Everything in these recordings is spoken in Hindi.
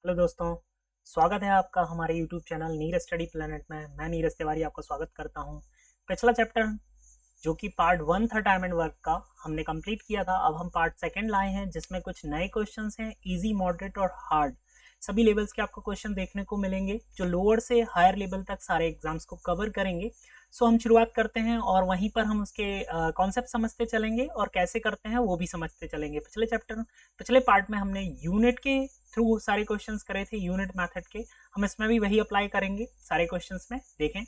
हेलो दोस्तों, स्वागत है आपका हमारे YouTube channel Neeraj study planet में। मैं नीरज तिवारी आपका स्वागत करता हूं। पिछला चैप्टर जो कि पार्ट 1 था टाइम एंड वर्क का, हमने कंप्लीट किया था। अब हम पार्ट 2 लाए हैं जिसमें कुछ नए क्वेश्चंस हैं, इजी, मॉडरेट और हार्ड। सभी लेवल्स के आपको क्वेश्चन देखने को मिलेंगे जो लोअर से हायर लेवल तक सारे एग्जाम्स को कवर करेंगे। सो हम शुरुआत करते हैं और वहीं पर हम उसके कॉन्सेप्ट समझते चलेंगे और कैसे करते हैं वो भी समझते चलेंगे। पिछले पार्ट में हमने यूनिट के थ्रू सारे क्वेश्चंस करे थे, यूनिट मेथड के। हम इसमें भी वही अप्लाई करेंगे सारे क्वेश्चंस में। देखें,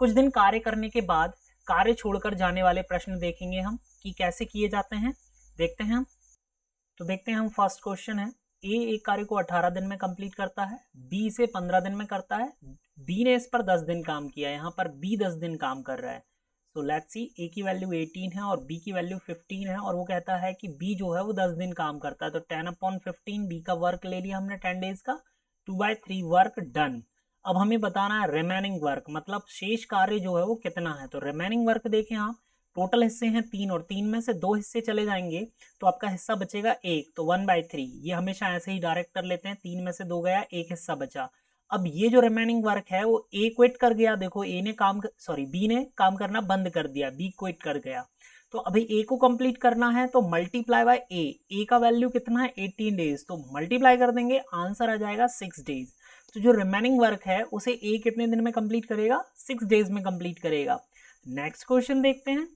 कुछ दिन कार्य करने के बाद कार्य छोड़कर जाने वाले प्रश्न देखेंगे हम कि कैसे किए जाते हैं। देखते हैं हम। तो देखते हैं हम, फर्स्ट क्वेश्चन है, ए एक कार्य को 18 दिन में कंप्लीट करता है, बी इसे 15 दिन में करता है। बी ने इस पर 10 दिन काम किया, यहाँ पर बी 10 दिन काम कर रहा है। सो लेट्स सी, ए की वैल्यू 18 है और बी की वैल्यू 15 है, और वो कहता है कि बी जो है वो 10 दिन काम करता है। तो 10/15 बी का वर्क ले लिया हमने 10 डेज का, 2/3 वर्क डन। अब हमें बताना है रिमेनिंग वर्क, मतलब शेष कार्य जो है वो कितना है। तो रिमेनिंग वर्क देखें आप, टोटल हिस्से हैं 3 और 3 में से 2 हिस्से चले जाएंगे तो आपका हिस्सा बचेगा 1, तो 1/3। ये हमेशा ऐसे ही डायरेक्ट कर लेते हैं, 3 में से 2 गया, 1 हिस्सा बचा। अब ये जो रिमेनिंग वर्क है वो ए क्विट कर गया। देखो, बी ने काम करना बंद कर दिया, बी क्विट कर गया। तो अभी ए को कंप्लीट करना है तो मल्टीप्लाई बाय ए का वैल्यू कितना है 18 डेज, तो मल्टीप्लाई कर देंगे, आंसर आ जाएगा 6 डेज। तो जो रिमेनिंग वर्क है उसे ए कितने दिन में कंप्लीट करेगा, 6 डेज में कंप्लीट करेगा। नेक्स्ट क्वेश्चन देखते हैं।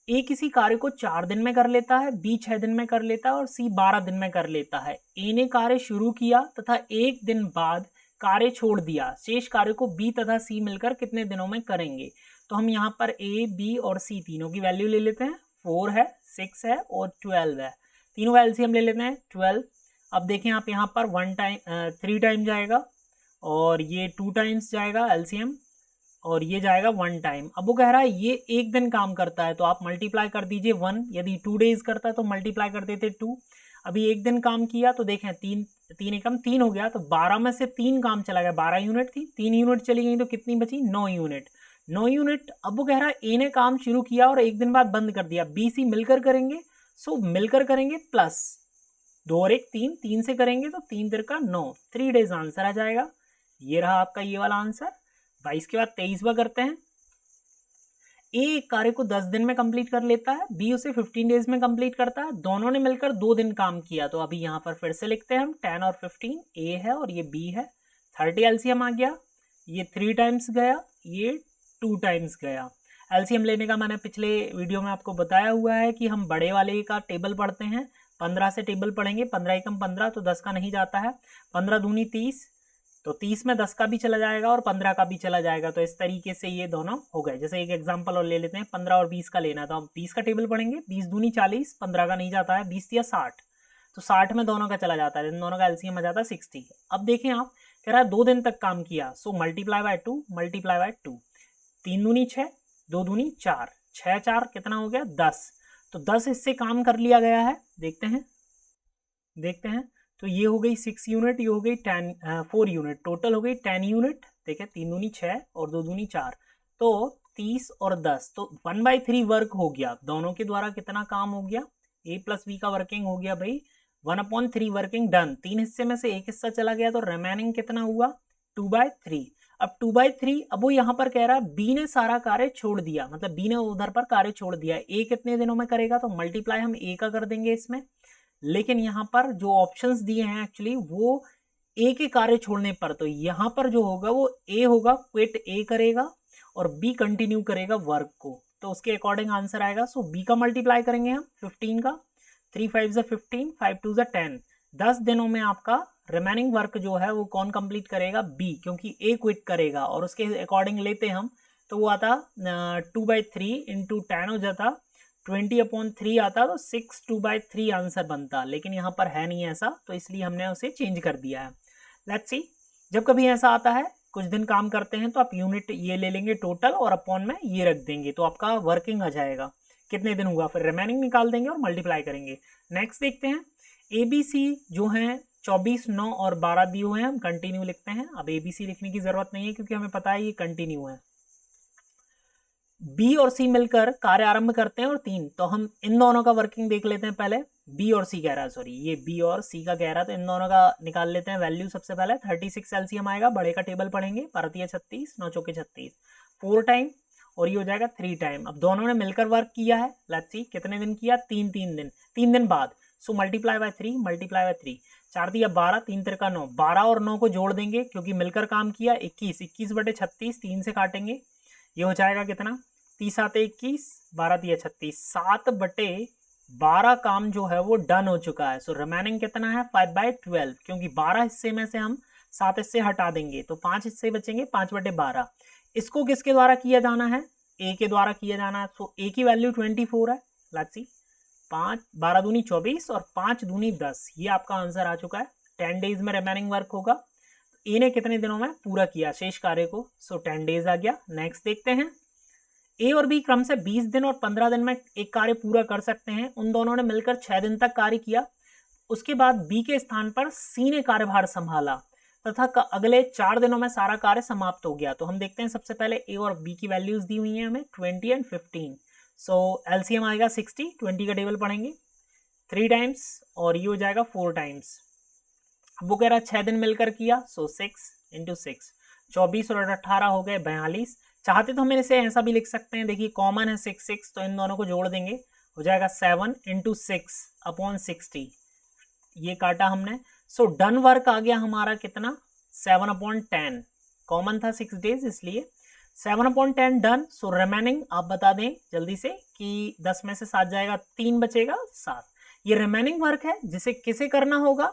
ए किसी कार्य को 4 दिन में कर लेता है, बी 6 दिन में कर लेता है और सी 12 दिन में कर लेता है। ए ने कार्य शुरू किया तथा 1 दिन बाद कार्य छोड़ दिया। शेष कार्य को बी तथा सी मिलकर कितने दिनों में करेंगे। तो हम यहाँ पर ए, बी और सी तीनों की वैल्यू ले लेते हैं। 4 है, 6 है और 12 है। तीनों का एलसीएम ले लेते हैं 12। अब देखें आप, यहाँ पर 3 टाइम जाएगा और ये 2 टाइम्स जाएगा एलसीएम, और ये जाएगा 1 टाइम। अब वो कह रहा है ये 1 दिन काम करता है तो आप मल्टीप्लाई कर दीजिए 1। यदि 2 डेज करता है तो मल्टीप्लाई कर देते 2। अभी 1 दिन काम किया तो देखें 3 3 एकम 3 हो गया, तो 12 में से 3 काम चला गया। 12 यूनिट थी, 3 यूनिट चली गई तो कितनी बची, 9 यूनिट। 9 यूनिट। अब वो कह रहा है ए ने काम शुरू किया और 1 दिन बाद बंद कर दिया। बी सी मिलकर करेंगे, सो मिलकर करेंगे प्लस 2 और 1 3, 3 से करेंगे तो 3 तिरका 9, 3 डेज आंसर आ जाएगा। ये रहा आपका ये वाला आंसर। 22 के बाद 23वां करते हैं। ए एक कार्य को 10 दिन में कंप्लीट कर लेता है, बी उसे 15 डेज में कंप्लीट करता है। दोनों ने मिलकर 2 दिन काम किया। तो अभी यहाँ पर फिर से लिखते हैं हम, 10 और 15, ए है और ये बी है। 30 एलसीएम आ गया, ये 3 टाइम्स गया, ये 2 टाइम्स गया। एलसीएम लेने का मैंने पिछले वीडियो में आपको बताया हुआ है कि हम बड़े वाले का टेबल पढ़ते हैं, 15 से टेबल पढ़ेंगे। 15 एकम 15 तो 10 का नहीं जाता है, 15 दूनी 30, तो 30 में 10 का भी चला जाएगा और 15 का भी चला जाएगा। तो इस तरीके से ये दोनों हो गए। जैसे एक एग्जांपल और ले लेते हैं, 15 और 20 का लेना, तो हम 20 का टेबल पढ़ेंगे, 20 दूनी 40, 15 का नहीं जाता है, 20 या 60, तो 60 में दोनों का चला जाता है, इन दोनों का एलसीएम आ जाता है 60। अब देखें आप, कह रहा है 2 दिन तक काम किया, so multiply by 2, multiply by 2। 3 दूनी 6, 2 दूनी 4, 6 4 कितना हो गया 10। तो 10 इससे काम कर लिया गया है। देखते हैं। तो ये हो गई 6 यूनिट, ये हो गई 4 यूनिट, टोटल हो गई 10 यूनिट। देखें, 3 दूनी 6 और 2 दूनी 4, तो 30 और 10, तो 1/3 वर्क हो गया। दोनों के द्वारा कितना काम हो गया, ए प्लस बी का वर्किंग हो गया भाई 1/3 वर्किंग डन। 3 हिस्से में से 1 हिस्सा चला गया तो रिमेनिंग कितना हुआ 2/3। अब 2/3, अब वो यहाँ पर कह रहा है बी ने सारा कार्य छोड़ दिया, मतलब बी ने उधर पर कार्य छोड़ दिया। ए कितने दिनों में करेगा, तो मल्टीप्लाई हम ए का कर देंगे इसमें। लेकिन यहाँ पर जो ऑप्शंस दिए हैं एक्चुअली वो ए के कार्य छोड़ने पर, तो यहाँ पर जो होगा वो ए होगा, क्विट ए करेगा और बी कंटिन्यू करेगा वर्क को, तो उसके अकॉर्डिंग आंसर आएगा। सो बी का मल्टीप्लाई करेंगे हम 15 का, 3 5 15, 5 2 10। 10 दिनों में आपका रिमेनिंग वर्क जो है वो कौन कंप्लीट करेगा, बी, क्योंकि ए क्विट करेगा और उसके अकॉर्डिंग लेते हम तो वो आता 2/3 इंटू 10 हो जाता 20/3 आता, तो 6 2/3 आंसर बनता। लेकिन यहाँ पर है नहीं ऐसा, तो इसलिए हमने उसे चेंज कर दिया है। लेट्स सी, जब कभी ऐसा आता है कुछ दिन काम करते हैं तो आप यूनिट ये ले लेंगे टोटल और अपॉन में ये रख देंगे, तो आपका वर्किंग आ जाएगा कितने दिन हुआ, फिर रिमेनिंग निकाल देंगे और मल्टीप्लाई करेंगे। नेक्स्ट देखते हैं, ए बी सी जो हैं 24 9 और 12 दिए हुए हैं, हम कंटिन्यू लिखते हैं। अब ए बी सी लिखने की जरूरत नहीं है क्योंकि हमें पता है ये कंटिन्यू है। बी और सी मिलकर कार्य आरंभ करते हैं और 3, तो हम इन दोनों का वर्किंग देख लेते हैं पहले। बी और सी कह रहा है, सॉरी ये बी और सी का कह रहा है, तो इन दोनों का निकाल लेते हैं वैल्यू। सबसे पहले 36 एलसीएम आएगा, बड़े का टेबल पढ़ेंगे, परतिया 36, 9 चौके 36, 4 टाइम और ये हो जाएगा 3 टाइम। अब दोनों ने मिलकर वर्क किया है, लेट्स सी कितने दिन किया, 3 दिन बाद। सो मल्टीप्लाई बाय 3, 4 दिया 12, 3 तिरका 9, 12 और 9 को जोड़ देंगे क्योंकि मिलकर काम किया, 21, 21 बटे 36, 3 से काटेंगे, ये हो जाएगा कितना, 30 7 21, 12 दिया 36, 7 बटे 12 काम जो है वो डन हो चुका है। सो रिमेनिंग कितना है, 5/12, क्योंकि 12 हिस्से में से हम 7 हिस्से हटा देंगे तो 5 हिस्से बचेंगे, 5/12। इसको किसके द्वारा किया जाना है, ए के द्वारा किया जाना है। सो ए की वैल्यू 24 है, लेट्स सी, 5 12 दूनी 24 और 5 दूनी 10, ये आपका आंसर आ चुका है। 10 डेज में रिमेनिंग वर्क होगा। ए ने कितने दिनों में पूरा किया शेष कार्य को, सो 10 डेज आ गया। नेक्स्ट देखते हैं, ए और बी क्रम से 20 दिन और 15 दिन में एक कार्य पूरा कर सकते हैं। उन दोनों ने मिलकर 6 दिन तक कार्य किया। उसके बाद बी के स्थान पर सी ने कार्यभार संभाला तथा अगले 4 दिनों में सारा कार्य समाप्त हो गया। तो हम देखते हैं, सबसे पहले ए और बी की वैल्यूज दी हुई हैं हमें 20 एंड 15। सो एलसीएम आएगा 60, 20 का टेबल पढ़ेंगे, 3 टाइम्स और ये हो जाएगा 4 टाइम्स। वो कह रहा 6 दिन मिलकर किया, सो 6 × 6, 24 और 18 हो गए 42। चाहते तो हम इसे ऐसा भी लिख सकते हैं, देखिए कॉमन है 6 6, तो इन दोनों को जोड़ देंगे, हो जाएगा 7 × 6/60, ये काटा हमने। सो डन वर्क आ गया हमारा कितना, 7/10, कॉमन था 6 डेज इसलिए 7/10 डन। सो रिमेनिंग आप बता दें जल्दी से कि 10 में से 7 जाएगा, 3 बचेगा 7। ये रिमेनिंग वर्क है जिसे किसे करना होगा।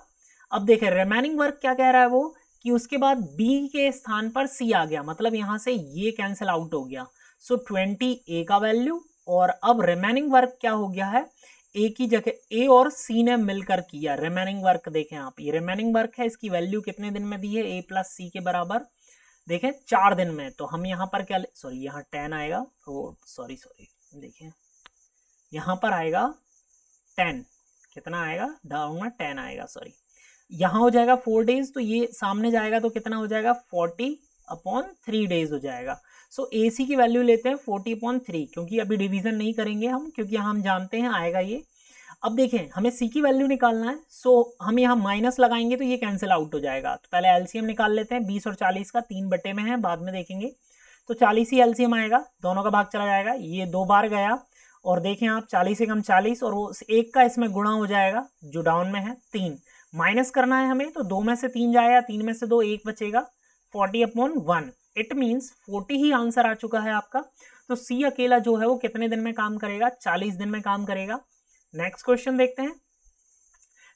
अब देखें रिमेनिंग वर्क क्या कह रहा है वो, कि उसके बाद बी के स्थान पर सी आ गया, मतलब यहां से ये कैंसिल आउट हो गया। सो 20 ए का वैल्यू, और अब रिमेनिंग वर्क क्या हो गया है, ए की जगह ए और सी ने मिलकर किया रिमेनिंग वर्क। देखें आप, ये रिमेनिंग वर्क है, इसकी वैल्यू कितने दिन में दी है, ए प्लस सी के बराबर, देखें 4 दिन में। तो हम यहाँ पर क्या, सॉरी यहाँ 10 आएगा, तो सॉरी देखें यहाँ पर आएगा 10, कितना आएगा, डाउन में 10 आएगा, सॉरी यहाँ हो जाएगा 4 डेज, तो ये सामने जाएगा तो कितना हो जाएगा, 40/3 डेज हो जाएगा। सो ए सी की वैल्यू लेते हैं 40/3, क्योंकि अभी डिवीजन नहीं करेंगे हम, क्योंकि हम जानते हैं आएगा ये। अब देखें हमें सी की वैल्यू निकालना है, सो हम यहाँ माइनस लगाएंगे तो ये कैंसिल आउट हो जाएगा। तो पहले एलसीएम निकाल लेते हैं, 20 और 40 का, 3 बटे में है, बाद में देखेंगे। तो 40 ही एलसीएम आएगा, दोनों का भाग चला जाएगा, ये 2 बार गया, और देखें आप 40 से कम 40, और वो एक का इसमें गुणा हो जाएगा जो डाउन में है 3, माइनस करना है हमें, तो 2 में से 3 जाएगा, 3 में से 2 1 बचेगा, 40/1। इट मीन्स 40 ही आंसर आ चुका है आपका। तो सी अकेला जो है वो कितने दिन में काम करेगा, 40 दिन में काम करेगा। नेक्स्ट क्वेश्चन देखते हैं,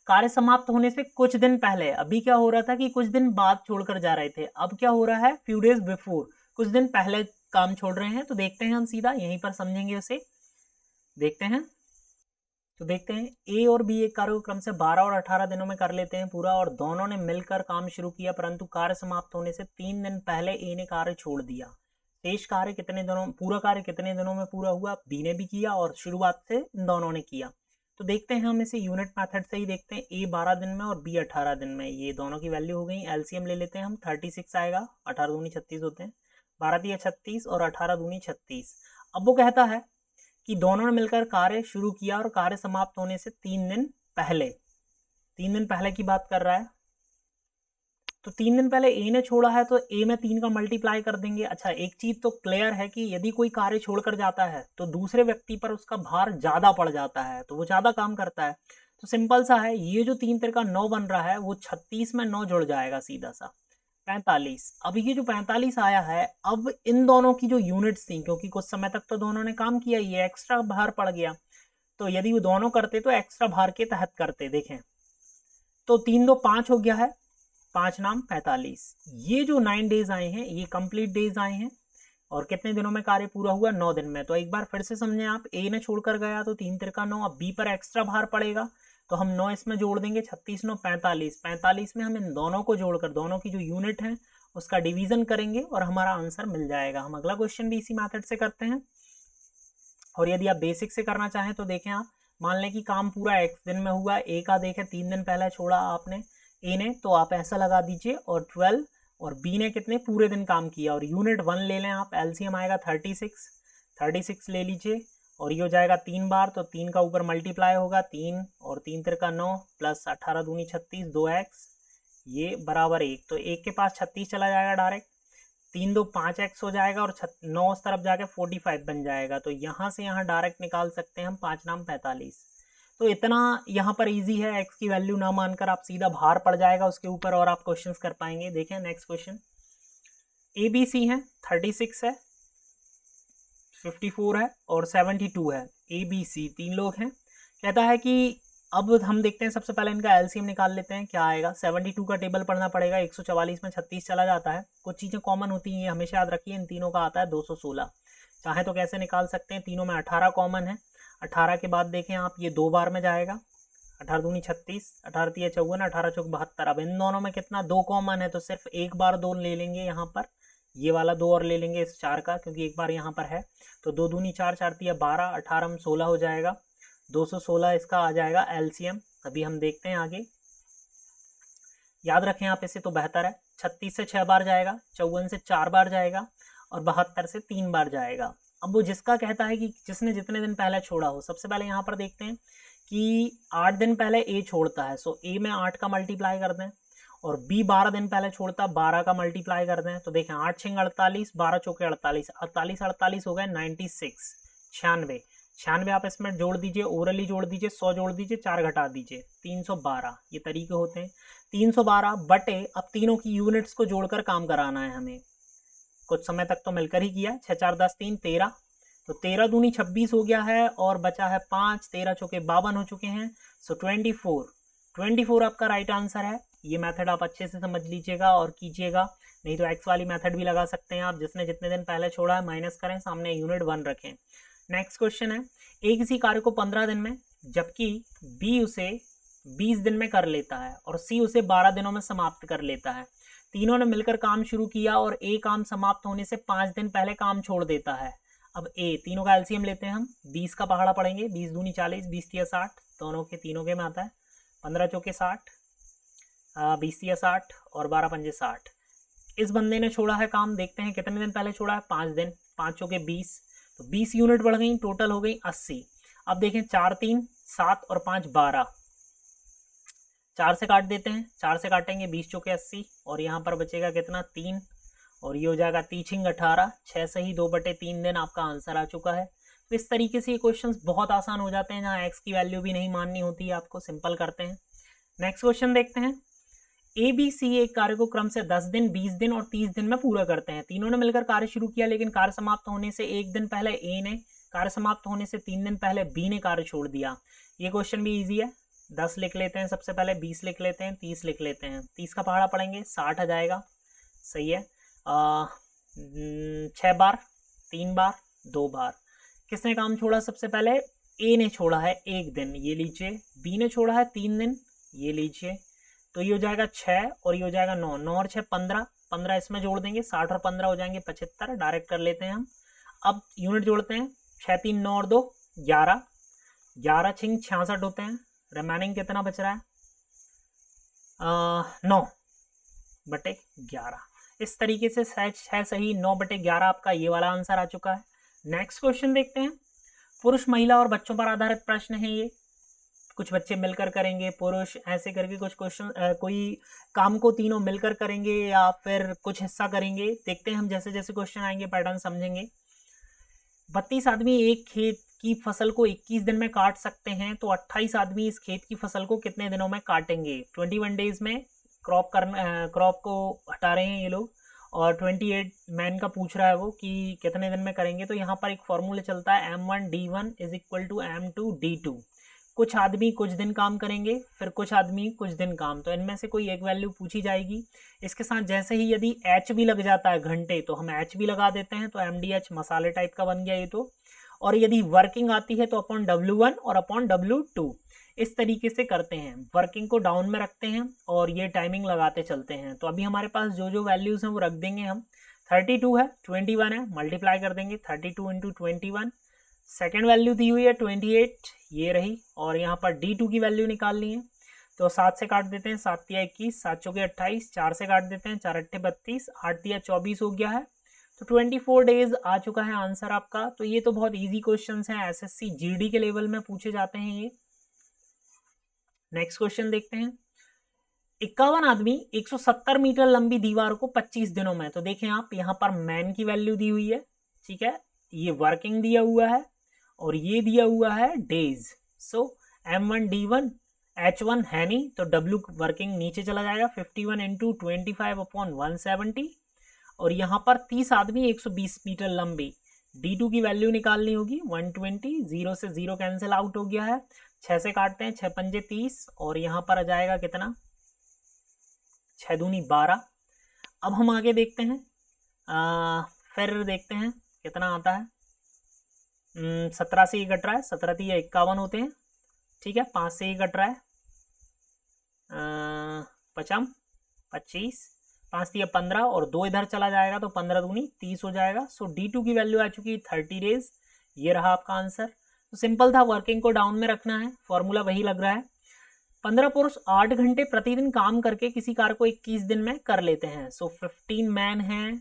कार्य समाप्त होने से कुछ दिन पहले, अभी क्या हो रहा था कि कुछ दिन बाद छोड़कर जा रहे थे, अब क्या हो रहा है, फ्यू डेज बिफोर, कुछ दिन पहले काम छोड़ रहे हैं। तो देखते हैं हम सीधा यहीं पर समझेंगे उसे, देखते हैं। तो देखते हैं ए और बी एक कार्य को क्रम से 12 और 18 दिनों में कर लेते हैं पूरा, और दोनों ने मिलकर काम शुरू किया, परंतु कार्य समाप्त होने से 3 दिन पहले ए ने कार्य छोड़ दिया। शेष कार्य कितने दिनों, पूरा कार्य कितने दिनों में पूरा हुआ, बी ने भी किया और शुरुआत से इन दोनों ने किया। तो देखते हैं हम इसे यूनिट मेथड से ही देखते हैं, ए 12 दिन में और बी 18 दिन में, ये दोनों की वैल्यू हो गई। एलसीएम ले लेते हैं हम, 36 आएगा, 18 दूनी 36 होते हैं, 12 दिया 36 और 18 दूनी 36। अब वो कहता है कि दोनों ने मिलकर कार्य शुरू किया और कार्य समाप्त होने से 3 दिन पहले की बात कर रहा है। तो 3 दिन पहले ए ने छोड़ा है, तो ए में 3 का मल्टीप्लाई कर देंगे। अच्छा, एक चीज तो क्लियर है कि यदि कोई कार्य छोड़कर जाता है तो दूसरे व्यक्ति पर उसका भार ज्यादा पड़ जाता है, तो वो ज्यादा काम करता है। तो सिंपल सा है, ये जो 3 तिरका 9 बन रहा है वो 36 में 9 जुड़ जाएगा सीधा सा, 45। अब ये जो 45 आया है, अब इन दोनों की जो यूनिट्स थी, क्योंकि कुछ समय तक तो दोनों ने काम किया, ये एक्स्ट्रा भार पड़ गया, तो यदि वो दोनों करते तो एक्स्ट्रा भार के तहत करते। देखें तो 3 2 5 हो गया है, 5 नाम 45। ये जो 9 डेज आए हैं ये कंप्लीट डेज आए हैं, और कितने दिनों में कार्य पूरा हुआ, 9 दिन में। तो एक बार फिर से समझें आप, ए ने छोड़कर गया तो 3 तिरका 9, अब बी पर एक्स्ट्रा भार पड़ेगा तो हम 9 इसमें जोड़ देंगे, 36 9 45, 45 में हम इन दोनों को जोड़कर दोनों की जो यूनिट है उसका डिवीजन करेंगे और हमारा आंसर मिल जाएगा। हम अगला क्वेश्चन भी इसी मेथड से करते हैं, और यदि आप बेसिक से करना चाहें तो देखें आप, मान लें कि काम पूरा x दिन में हुआ, ए का देखें 3 दिन पहले छोड़ा आपने ए ने, तो आप ऐसा लगा दीजिए, और 12, और बी ने कितने पूरे दिन काम किया, और यूनिट 1 ले लें आप, एलसीएम आएगा 36, 36 ले लीजिए और ये हो जाएगा 3 बार, तो 3 का ऊपर मल्टीप्लाई होगा 3 और 3 तिरका 9 प्लस 18 दूनी 36 2x ये बराबर 1, तो 1 के पास 36 चला जाएगा डायरेक्ट, 3 2 5x हो जाएगा और 9 उस तरफ जाके 45 बन जाएगा। तो यहाँ से यहाँ डायरेक्ट निकाल सकते हैं हम 5 नाम 45। तो इतना यहाँ पर इजी है, x की वैल्यू ना मानकर आप सीधा भार पड़ जाएगा उसके ऊपर और आप क्वेश्चंस कर पाएंगे। देखें नेक्स्ट क्वेश्चन, ABC है 36 है 54 है और 72 है, ABC 3 लोग हैं। कहता है कि अब हम देखते हैं, सबसे पहले इनका एलसीएम निकाल लेते हैं, क्या आएगा। 72 का टेबल पढ़ना पड़ेगा, 144 में 36 चला जाता है, कुछ चीज़ें कॉमन होती हैं, ये हमेशा याद रखिए। इन तीनों का आता है 216, चाहे तो कैसे निकाल सकते हैं, तीनों में 18 कॉमन है। 18 के बाद देखें आप, ये 2 बार में जाएगा, 18 दूनी 36, 18 तिया 54, 18 चौक 72। अब इन दोनों में कितना 2 कॉमन है, तो सिर्फ एक बार 2 ले लेंगे यहाँ पर, ये वाला 2 और ले लेंगे इस 4 का, क्योंकि एक बार यहाँ पर है। तो 2 दूनी 4, 4 तिया 12, 18 में 16 हो जाएगा, 216 इसका आ जाएगा एलसीएम। अभी हम देखते हैं आगे, याद रखें आप इसे तो बेहतर है। 36 से 6 बार जाएगा, 54 से 4 बार जाएगा और 72 से 3 बार जाएगा। अब वो जिसका कहता है कि जिसने जितने दिन पहले छोड़ा हो, सबसे पहले यहाँ पर देखते हैं कि 8 दिन पहले ए छोड़ता है, सो ए में 8 का मल्टीप्लाई कर दें, और बी 12 दिन पहले छोड़ता, 12 का मल्टीप्लाई कर दें। तो देखें 8 6 48, 12 चौके 48, 48 हो गए 96, 96 आप इसमें जोड़ दीजिए, ओरली जोड़ दीजिए, 100 जोड़ दीजिए, 4 घटा दीजिए, 312। ये तरीके होते हैं। 312 बटे, अब तीनों की यूनिट्स को जोड़कर काम कराना है हमें, कुछ समय तक तो मिलकर ही किया। 6 4 10 3 13, तो 13 दूनी 26 हो गया है और बचा है 5, 13 चौके 52 हो चुके हैं। सो 24 आपका राइट आंसर है। ये मेथड आप अच्छे से समझ लीजिएगा और कीजिएगा, नहीं तो एक्स वाली मेथड भी लगा सकते हैं आप, जिसने जितने दिन पहले छोड़ा है माइनस करें, सामने यूनिट 1 रखें। नेक्स्ट क्वेश्चन है, ए किसी कार्य को 15 दिन में जबकि बी उसे 20 दिन में कर लेता है और सी उसे 12 दिनों में समाप्त कर लेता है। तीनों ने मिलकर काम शुरू किया और ए काम समाप्त होने से 5 दिन पहले काम छोड़ देता है। अब ए, तीनों का एलसीएम लेते हैं हम, 20 का पहाड़ा पड़ेंगे, 20 दूनी 40, 20 तिया 60, दोनों के तीनों के में आता है, 15 चौके 60, 20 तिया 60 और 12 पंजे 60। इस बंदे ने छोड़ा है काम, देखते हैं कितने दिन पहले छोड़ा है, 5 दिन, 5 चौके 20, तो 20 यूनिट बढ़ गई, टोटल हो गई 80। अब देखें 4 3 7 और 5 12, 4 से काट देते हैं, 4 से काटेंगे 20 चौके 80 और यहाँ पर बचेगा कितना 3 और ये हो जाएगा 3 18, 6 से ही 2/3 दिन आपका आंसर आ चुका है। तो इस तरीके से ये क्वेश्चंस बहुत आसान हो जाते हैं, जहाँ एक्स की वैल्यू भी नहीं माननी होती है आपको, सिंपल करते हैं। नेक्स्ट क्वेश्चन देखते हैं, ए बी सी एक कार्य को क्रम से 10 दिन 20 दिन और 30 दिन में पूरा करते हैं। तीनों ने मिलकर कार्य शुरू किया, लेकिन कार्य समाप्त होने से 1 दिन पहले ए ने, कार्य समाप्त होने से 3 दिन पहले बी ने कार्य छोड़ दिया। ये क्वेश्चन भी इजी है। 10 लिख लेते हैं सबसे पहले, 20 लिख लेते हैं, 30 लिख लेते हैं। 30 का पहाड़ा पड़ेंगे, 60 आ जाएगा, सही है। 6 बार, 3 बार, 2 बार। किसने काम छोड़ा सबसे पहले, ए ने छोड़ा है 1 दिन, ये लीजिए। बी ने छोड़ा है 3 दिन, ये लीजिए। तो ये हो जाएगा 6 और ये हो जाएगा 9, 9 और 6 15, 15 इसमें जोड़ देंगे, 60 और 15 हो जाएंगे 75, डायरेक्ट कर लेते हैं हम। अब यूनिट जोड़ते हैं, 6 3 9 और 2 11, 11 6 66 होते हैं। रिमेनिंग कितना बच रहा है, 9/11। इस तरीके से 6 सही 9/11 आपका ये वाला आंसर आ चुका है। नेक्स्ट क्वेश्चन देखते हैं, पुरुष महिला और बच्चों पर आधारित प्रश्न है ये। कुछ बच्चे मिलकर करेंगे, पुरुष, ऐसे करके कुछ क्वेश्चन, कोई काम को तीनों मिलकर करेंगे या फिर कुछ हिस्सा करेंगे। देखते हैं हम, जैसे जैसे क्वेश्चन आएंगे पैटर्न समझेंगे। 32 आदमी एक खेत की फसल को 21 दिन में काट सकते हैं, तो 28 आदमी इस खेत की फसल को कितने दिनों में काटेंगे। 21 डेज में क्रॉप को हटा रहे हैं ये लोग, और 28 मैन का पूछ रहा है वो कि कितने दिन में करेंगे। तो यहाँ पर एक फॉर्मूला चलता है, M1D1 = M2D2। कुछ आदमी कुछ दिन काम करेंगे, फिर कुछ आदमी कुछ दिन काम, तो इनमें से कोई एक वैल्यू पूछी जाएगी। इसके साथ जैसे ही यदि H भी लग जाता है घंटे, तो हम H भी लगा देते हैं, तो MDH मसाले टाइप का बन गया ये तो। और यदि वर्किंग आती है तो अपॉन W1 और अपॉन W2, इस तरीके से करते हैं। वर्किंग को डाउन में रखते हैं और ये टाइमिंग लगाते चलते हैं। तो अभी हमारे पास जो जो वैल्यूज़ हैं वो रख देंगे हम। 32 है, 21 है, मल्टीप्लाई कर देंगे 32 × 21। सेकेंड वैल्यू दी हुई है 28, ये रही, और यहाँ पर D2 की वैल्यू निकालनी है। तो 7 से काट देते हैं, 7 तिया 21, 7 चौके 28, 4 से काट देते हैं, 4 अट्ठे 32, 8 तिया 24 हो गया है। तो 24 डेज आ चुका है आंसर आपका। तो ये तो बहुत इजी क्वेश्चंस हैं, एसएससी जीडी के लेवल में पूछे जाते हैं ये। नेक्स्ट क्वेश्चन देखते हैं। 51 आदमी 170 मीटर लंबी दीवार को 25 दिनों में, तो देखें आप यहाँ पर मैन की वैल्यू दी हुई है, ठीक है, ये वर्किंग दिया हुआ है और ये दिया हुआ है डेज। सो M1 D1 H1 है नहीं तो W वर्किंग नीचे चला जाएगा, 51 इंटू 25/170। और यहाँ पर 30 आदमी 120 मीटर लंबी, D2 की वैल्यू निकालनी होगी 120, 0 से 0 कैंसिल आउट हो गया है, 6 से काटते हैं, 6 पंजे 30 और यहाँ पर आ जाएगा कितना, 6 दूनी 12। अब हम आगे देखते हैं, फिर देखते हैं कितना आता है। 17 से ही कट रहा है, 17 3 51 होते हैं, ठीक है, 5 से ही कट रहा है, 55 25, 5 3 15 और 2 इधर चला जाएगा तो 15 दूनी 30 हो जाएगा। सो D2 की वैल्यू आ चुकी है 30 डेज। ये रहा आपका आंसर। तो सिंपल था, वर्किंग को डाउन में रखना है, फॉर्मूला वही लग रहा है। 15 पुरुष 8 घंटे प्रतिदिन काम करके किसी कार्य को 21 दिन में कर लेते हैं। सो 15 मैन है,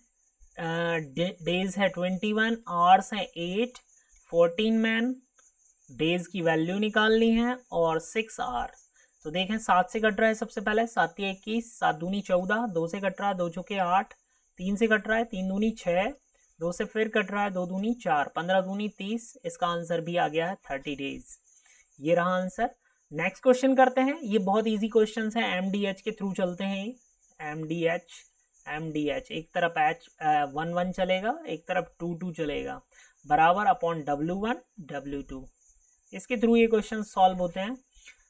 डेज है 21, आवर्स है 8, 14 मैन, डेज की वैल्यू निकालनी है और 6 आवर्स। तो देखें 7 से कट रहा है सबसे पहले, 7 3 21, 7 दूनी 14, 2 से कट रहा है, 2 चौके 8, 3 से कट रहा है, 3 दूनी 6, 2 से फिर कट रहा है, 2 दूनी 4, 15 दूनी 30। इसका आंसर भी आ गया है 30 डेज। ये रहा आंसर। नेक्स्ट क्वेश्चन करते हैं। ये बहुत इजी क्वेश्चंस हैं, MDH के थ्रू चलते हैं। MDH एक तरफ H 1 चलेगा, एक तरफ 2 2 चलेगा, बराबर अपॉन W1 W2। इसके थ्रू ये क्वेश्चन सॉल्व होते हैं।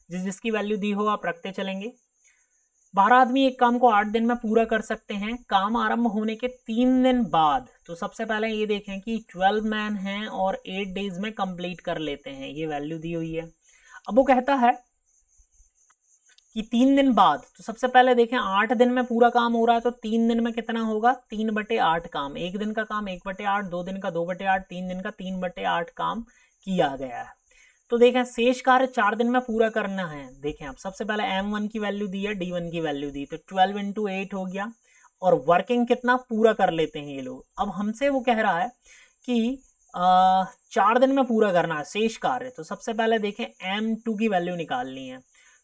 जिसकी वैल्यू दी हो आप रखते चलेंगे। 12 आदमी एक काम को 8 दिन में पूरा कर सकते हैं, काम आरंभ होने के 3 दिन बाद। तो सबसे पहले ये देखें कि 12 मैन हैं और 8 डेज में कंप्लीट कर लेते हैं, ये वैल्यू दी हुई है। अब वो कहता है कि 3 दिन बाद, तो सबसे पहले देखें 8 दिन में पूरा काम हो रहा है तो 3 दिन में कितना होगा, 3/8 काम। एक दिन का काम 1/8, 2 दिन का 2/8, 3 दिन का 3/8 काम किया गया है। तो देखें शेष कार्य 4 दिन में पूरा करना है। देखें आप सबसे पहले M1 की वैल्यू दी है, D1 की वैल्यू दी, तो 12 इंटू 8 हो गया और वर्किंग कितना पूरा कर लेते हैं ये लोग। अब हमसे वो कह रहा है कि 4 दिन में पूरा करना है शेष कार्य। तो सबसे पहले देखें M2 की वैल्यू निकालनी है,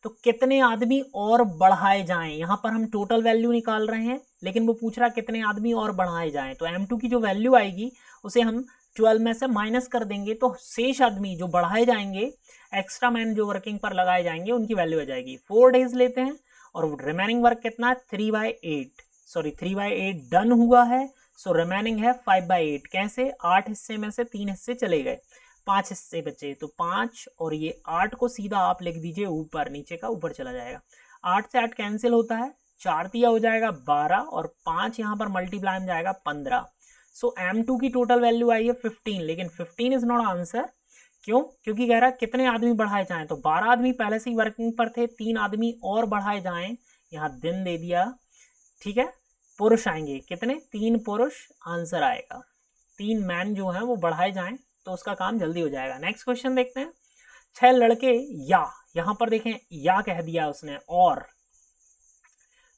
तो कितने आदमी और बढ़ाए जाएं। यहाँ पर हम टोटल वैल्यू निकाल रहे हैं लेकिन वो पूछ रहा है कितने आदमी और बढ़ाए जाएं। तो M2 की जो वैल्यू आएगी उसे हम 12 में से माइनस कर देंगे, तो शेष आदमी जो बढ़ाए जाएंगे, एक्स्ट्रा मैन जो वर्किंग पर लगाए जाएंगे, उनकी वैल्यू आ जाएगी। 4 डेज लेते हैं और रिमेनिंग वर्क कितना है, 3/8 डन हुआ है। सो रिमेनिंग है 5/8। कैसे, 8 हिस्से में से 3 हिस्से चले गए, 5 हिस्से बचे, तो 5 और ये 8 को सीधा आप लिख दीजिए ऊपर, नीचे का ऊपर चला जाएगा। 8 से 8 कैंसिल होता है, 4 दिया हो जाएगा 12 और 5 यहाँ पर मल्टीप्लाई में जाएगा 15। सो M2 की टोटल वैल्यू आई है 15, लेकिन 15 इज नॉट आंसर। क्यों, क्योंकि कह रहा है कितने आदमी बढ़ाए जाएं। तो 12 आदमी पहले से ही वर्किंग पर थे, 3 आदमी और बढ़ाए जाएं, यहाँ दिन दे दिया, ठीक है। पुरुष आएंगे कितने, 3 पुरुष आंसर आएगा। 3 मैन जो हैं वो बढ़ाए जाएं तो उसका काम जल्दी हो जाएगा। नेक्स्ट क्वेश्चन देखते हैं। 6 लड़के या, यहाँ पर देखें या कह दिया उसने और,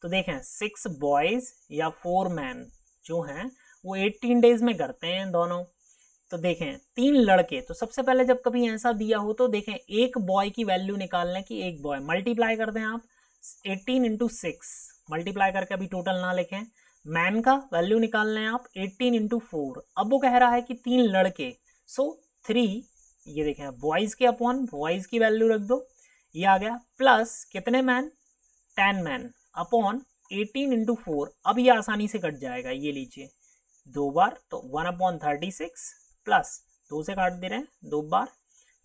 तो देखें 6 बॉयज या 4 मैन जो हैं वो 18 डेज में करते हैं दोनों। तो देखें 3 लड़के, तो सबसे पहले जब कभी ऐसा दिया हो तो देखें एक बॉय की वैल्यू निकालने की, एक बॉय मल्टीप्लाई कर दें आप 18 इंटू 6, मल्टीप्लाई करके अभी टोटल ना लिखें। मैन का वैल्यू निकाल लें आप 18 इंटू 4। अब वो कह रहा है कि 3 लड़के, सो 3, ये देखें बॉयज के अपॉन बॉयज की वैल्यू रख दो, ये आ गया, प्लस कितने मैन, 10 मैन अपॉन 18 इंटू 4। अब ये आसानी से कट जाएगा, ये लीजिए 2 बार, तो 1/36 प्लस 2 से काट दे रहे हैं 2 बार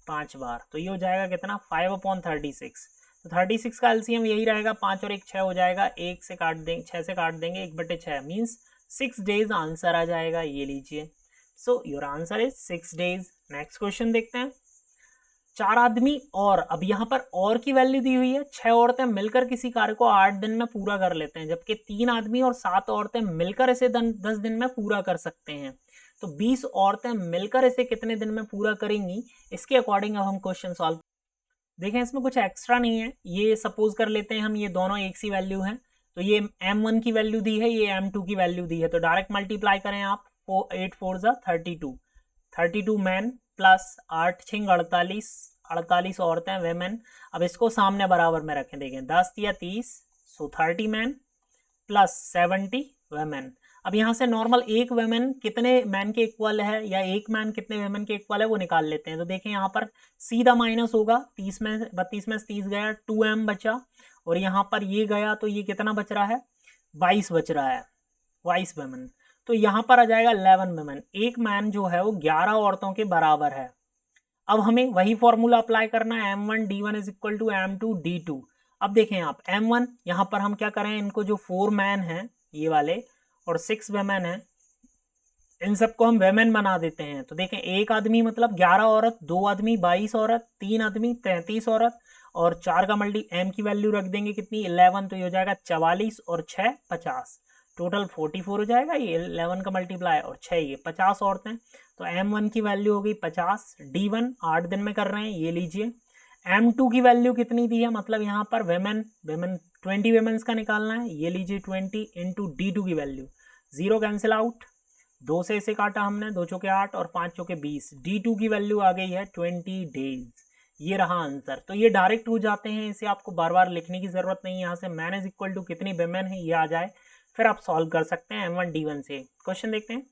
5 बार, तो ये हो जाएगा कितना, 5/36। तो 36 का एलसीएम यही रहेगा, 5 और 1 6 हो जाएगा, 1 से काट देंगे, 6 से काट देंगे, 1/6 मीन्स 6 डेज आंसर आ जाएगा, ये लीजिए। So your answer is 6 days. Next question देखते हैं। 4 आदमी और, अब यहाँ पर और की वैल्यू दी हुई है, 6 औरतें मिलकर किसी कार्य को 8 दिन में पूरा कर लेते हैं, जबकि 3 आदमी और 7 औरतें मिलकर इसे 10 दिन में पूरा कर सकते हैं। तो 20 औरतें मिलकर इसे कितने दिन में पूरा करेंगी, इसके अकॉर्डिंग अब हम क्वेश्चन सॉल्व। देखें इसमें कुछ एक्स्ट्रा नहीं है, ये सपोज कर लेते हैं हम ये दोनों एक सी वैल्यू हैं, तो ये M1 की वैल्यू दी है, ये M2 की वैल्यू दी है, तो डायरेक्ट मल्टीप्लाई करें आप, 8 4 जा 32 मैन प्लस 8 6 48 औरतें वेमेन। अब इसको सामने बराबर में रखें, देखें 10 या 30, सो 30 मैन प्लस 70 वेमेन। अब यहाँ से नॉर्मल एक वेमेन कितने मैन के इक्वल है या एक मैन कितने वेमेन के इक्वल है वो निकाल लेते हैं। तो देखें यहाँ पर सीधा माइनस होगा, 30 में 32 में 30 गया, 2m बचा, और यहाँ पर ये गया तो ये कितना बच रहा है, 22 बच रहा है, 22 वेमेन। तो यहाँ पर आ जाएगा 11 वेमेन। एक मैन जो है वो 11 औरतों के बराबर है। अब हमें वही फॉर्मूला अप्लाई करना है, m1 d1 is equal to m2 d2। अब देखें आप m1 यहाँ पर हम क्या करें, इनको जो 4 मैन हैं ये वाले और 6 वेमेन है, इन सबको हम वेमेन बना देते हैं। तो देखें एक आदमी मतलब 11 औरत, 2 आदमी 22 औरत, 3 आदमी 33 औरत, और 4 का मल्टी m की वैल्यू रख देंगे कितनी 11, तो ये हो जाएगा 44 और 6 50, टोटल 44 हो जाएगा। ये 11 का मल्टीप्लाई और 6 ये 50 औरतें। तो m1 की वैल्यू हो गई 50, d1 8 दिन में कर रहे हैं, ये लीजिए। m2 की वैल्यू कितनी दी है, मतलब यहाँ पर वेमेन 20 वेमेन्स का निकालना है, ये लीजिए 20 इंटू d2 की वैल्यू, 0 कैंसिल आउट, 2 से इसे काटा हमने, 2 चौके 8 और 5 चौके 20, d2 की वैल्यू आ गई है 20 डेज। ये रहा आंसर। तो ये डायरेक्ट हो जाते हैं, इसे आपको बार बार लिखने की जरूरत नहीं है। यहाँ से मैन इज इक्वल टू कितनी वेमेन है ये आ जाए, फिर आप सॉल्व कर सकते हैं m1 d1 से। क्वेश्चन देखते हैं।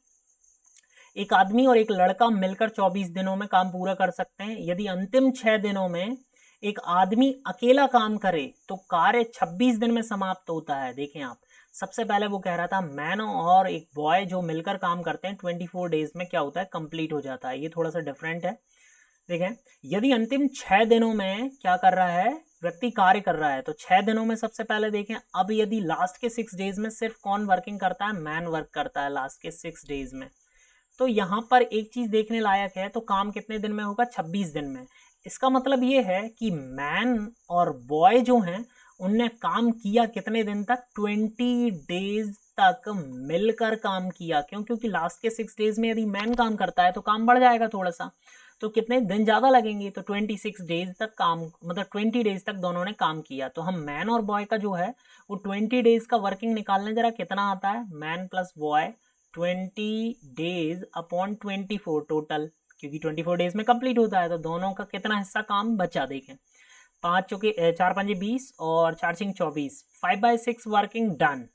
एक आदमी और एक लड़का मिलकर 24 दिनों में काम पूरा कर सकते हैं। यदि अंतिम 6 दिनों में एक आदमी अकेला काम करे तो कार्य 26 दिन में समाप्त होता है। देखें आप, सबसे पहले वो कह रहा था मैन और एक बॉय जो मिलकर काम करते हैं 24 डेज में क्या होता है, कंप्लीट हो जाता है। ये थोड़ा सा डिफरेंट है। देखें, यदि अंतिम 6 दिनों में क्या कर रहा है, व्यक्ति कार्य कर रहा है, तो 6 दिनों में सबसे पहले देखें, अब यदि लास्ट के 6 डेज में सिर्फ कौन वर्किंग करता है, मैन वर्क करता है लास्ट के 6 डेज में। तो यहाँ पर एक चीज देखने लायक है, तो काम कितने दिन में होगा, 26 दिन में। इसका मतलब ये है कि मैन और बॉय जो हैं उनने काम किया कितने दिन तक, 20 डेज तक मिलकर काम किया। क्यों, क्योंकि लास्ट के 6 डेज में यदि मैन काम करता है तो काम बढ़ जाएगा थोड़ा सा, तो कितने दिन ज़्यादा लगेंगे, तो 26 डेज तक काम, मतलब 20 डेज तक दोनों ने काम किया। तो हम मैन और बॉय का जो है वो 20 डेज का वर्किंग निकालने, जरा कितना आता है, man plus boy 20 days upon 24 total, क्योंकि 24 डेज में कंप्लीट होता है, तो दोनों का कितना हिस्सा काम बचा, देखें 5 चौके 4 5 20 और 4 6 24, 5/6 वर्किंग डन,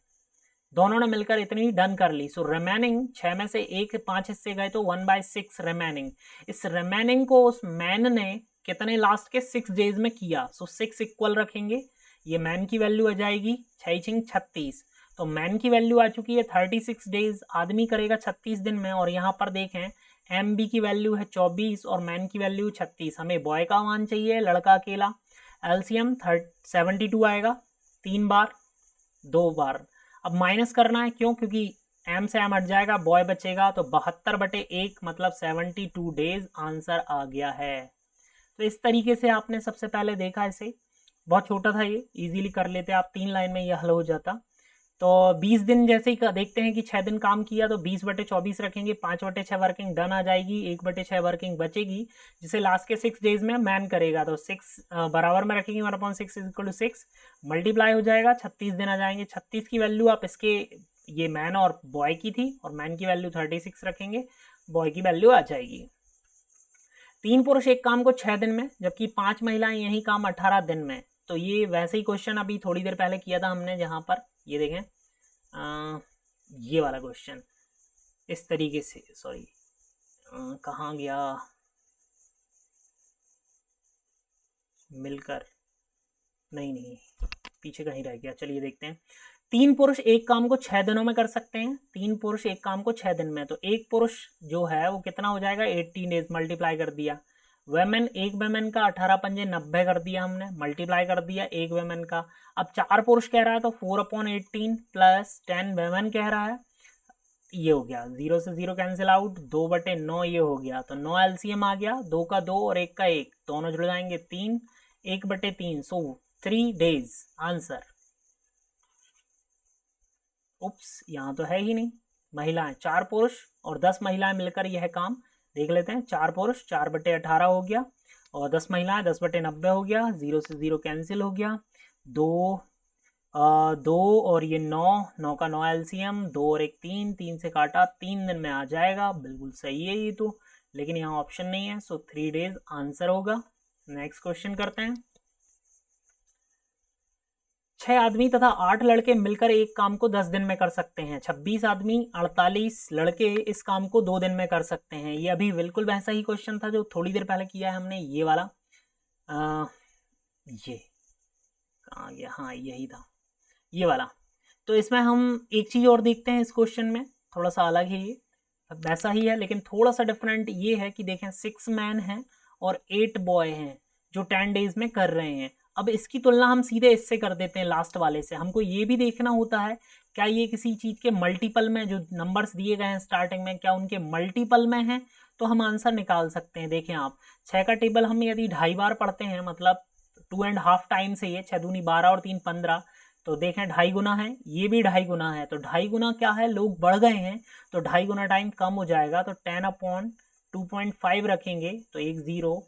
दोनों ने मिलकर इतनी डन कर ली। सो रिमेनिंग 6 में से एक 5 हिस्से गए तो 1/6 रिमेनिंग। इस रिमेनिंग को उस मैन ने कितने लास्ट के 6 डेज में किया, सो 6 इक्वल रखेंगे, ये मैन की वैल्यू आ जाएगी 6 6 36, तो मैन की वैल्यू आ चुकी है 36 डेज, आदमी करेगा 36 दिन में। और यहाँ पर देखें एम बी की वैल्यू है 24 और मैन की वैल्यू 36, हमें बॉय का मान चाहिए, लड़का अकेला, एलसीएम 72 आएगा, 3 बार 2 बार। अब माइनस करना है, क्यों, क्योंकि एम से एम हट जाएगा, बॉय बचेगा, तो 72/1 मतलब 72 डेज आंसर आ गया है। तो इस तरीके से आपने सबसे पहले देखा, इसे बहुत छोटा था ये, इजीली कर लेते आप, 3 लाइन में ये हल हो जाता। तो 20 दिन जैसे ही देखते हैं कि 6 दिन काम किया तो 20/24 रखेंगे, 5/6 वर्किंग डन आ जाएगी, 1/6 वर्किंग बचेगी जिसे लास्ट के 6 डेज में मैन करेगा। तो 6 बराबर में रखेंगे, 1/6 इज इक्वल टू 6, मल्टीप्लाई हो जाएगा, 36 दिन आ जाएंगे। 36 की वैल्यू आप इसके, ये मैन और बॉय की थी, और मैन की वैल्यू 36 रखेंगे, बॉय की वैल्यू आ जाएगी। 3 पुरुष एक काम को 6 दिन में, जबकि 5 महिलाएं यही काम 18 दिन में। तो ये वैसे ही क्वेश्चन अभी थोड़ी देर पहले किया था हमने, जहां पर ये देखें ये वाला क्वेश्चन इस तरीके से, सॉरी कहाँ गया, मिलकर, नहीं पीछे कहीं रह गया, चलिए देखते हैं। 3 पुरुष एक काम को 6 दिनों में कर सकते हैं, 3 पुरुष एक काम को 6 दिन में, तो एक पुरुष जो है वो कितना हो जाएगा, 18 डेज, मल्टीप्लाई कर दिया। वेमेन, एक वेमेन का 18 पंजे 90 कर दिया हमने, मल्टीप्लाई कर दिया एक वेमेन का। अब 4 पुरुष कह रहा है तो 4/18 प्लस 10 वेमेन कह रहा है, ये हो गया, 0 से 0 कैंसिल आउट, 2/9 ये हो गया, तो 9 एलसीएम आ गया, 2 का 2 और 1 का 1, दोनों जुड़ जाएंगे 3, 1/3, सो 3 डेज आंसर। उप्स, यहाँ तो है ही नहीं, महिलाएं 4 पुरुष और 10 महिलाएं मिलकर यह काम, देख लेते हैं, 4 पुरुष 4/18 हो गया, और 10 महिलाएं 10/90 हो गया, 0 से 0 कैंसिल हो गया, 2 2 और ये 9 का 9 LCM, 2 और 1 3, 3 से काटा, 3 दिन में आ जाएगा, बिल्कुल सही है ये तो, लेकिन यहाँ ऑप्शन नहीं है, सो 3 डेज आंसर होगा। नेक्स्ट क्वेश्चन करते हैं। 6 आदमी तथा 8 लड़के मिलकर एक काम को 10 दिन में कर सकते हैं। 26 आदमी 48 लड़के इस काम को 2 दिन में कर सकते हैं। ये अभी बिल्कुल वैसा ही क्वेश्चन था जो थोड़ी देर पहले किया है हमने, ये वाला। ये कहाँ गया, हाँ यही था, ये वाला। तो इसमें हम एक चीज़ और देखते हैं इस क्वेश्चन में, थोड़ा सा अलग है ये, वैसा ही है लेकिन थोड़ा सा डिफरेंट ये है कि देखें 6 मैन हैं और 8 बॉय हैं जो 10 डेज में कर रहे हैं। अब इसकी तुलना हम सीधे इससे कर देते हैं, लास्ट वाले से। हमको ये भी देखना होता है क्या ये किसी चीज़ के मल्टीपल में, जो नंबर्स दिए गए हैं स्टार्टिंग में, क्या उनके मल्टीपल में हैं, तो हम आंसर निकाल सकते हैं। देखें आप, 6 का टेबल हम यदि 2.5 बार पढ़ते हैं, मतलब 2.5 टाइम से, ये 6 दूनी 12 और 3 15, तो देखें 2.5 गुना है, ये भी 2.5 गुना है, तो 2.5 गुना क्या है, लोग बढ़ गए हैं तो 2.5 गुना टाइम कम हो जाएगा, तो 10/2.5 रखेंगे, तो एक 0